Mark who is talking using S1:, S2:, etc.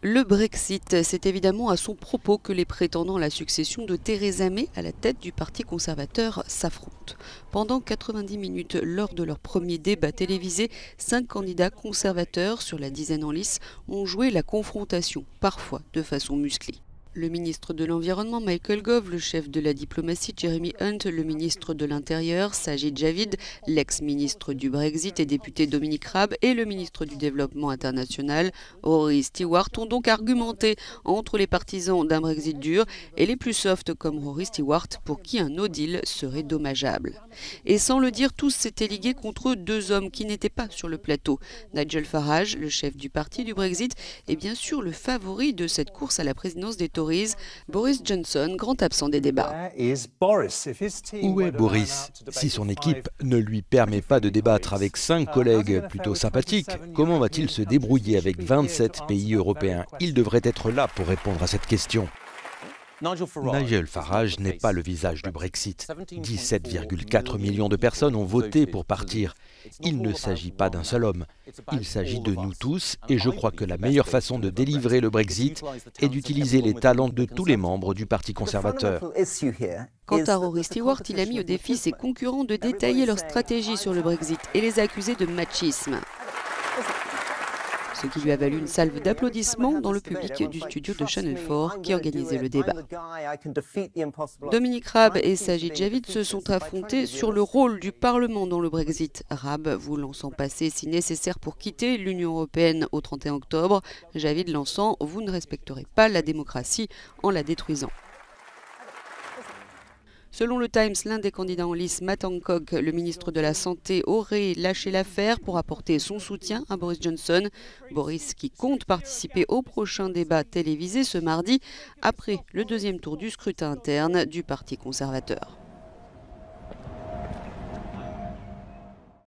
S1: Le Brexit, c'est évidemment à son propos que les prétendants à la succession de Theresa May à la tête du Parti conservateur s'affrontent. Pendant 90 minutes, lors de leur premier débat télévisé, 5 candidats conservateurs sur la dizaine en lice ont joué la confrontation, parfois de façon musclée. Le ministre de l'Environnement Michael Gove, le chef de la diplomatie Jeremy Hunt, le ministre de l'Intérieur Sajid Javid, l'ex-ministre du Brexit et député Dominic Raab et le ministre du Développement international Rory Stewart ont donc argumenté entre les partisans d'un Brexit dur et les plus soft comme Rory Stewart pour qui un no deal serait dommageable. Et sans le dire, tous s'étaient ligués contre deux hommes qui n'étaient pas sur le plateau. Nigel Farage, le chef du parti du Brexit, et bien sûr le favori de cette course à la présidence des Tories, Boris Johnson, grand absent des débats.
S2: Où est Boris? Si son équipe ne lui permet pas de débattre avec 5 collègues plutôt sympathiques, comment va-t-il se débrouiller avec 27 pays européens? Il devrait être là pour répondre à cette question. Nigel Farage n'est pas le visage du Brexit. 17,4 millions de personnes ont voté pour partir. Il ne s'agit pas d'un seul homme. Il s'agit de nous tous et je crois que la meilleure façon de délivrer le Brexit est d'utiliser les talents de tous les membres du Parti conservateur.
S1: Quant à Rory Stewart, il a mis au défi ses concurrents de détailler leur stratégie sur le Brexit et les accuser de machisme. Ce qui lui a valu une salve d'applaudissements dans le public du studio de Channel 4 qui organisait le débat. Dominic Raab et Sajid Javid se sont affrontés sur le rôle du Parlement dans le Brexit. Raab voulant s'en passer si nécessaire pour quitter l'Union européenne au 31 octobre, Javid lançant « Vous ne respecterez pas la démocratie en la détruisant ». Selon le Times, l'un des candidats en lice, Matt Hancock, le ministre de la Santé, aurait lâché l'affaire pour apporter son soutien à Boris Johnson. Boris qui compte participer au prochain débat télévisé ce mardi, après le deuxième tour du scrutin interne du Parti conservateur.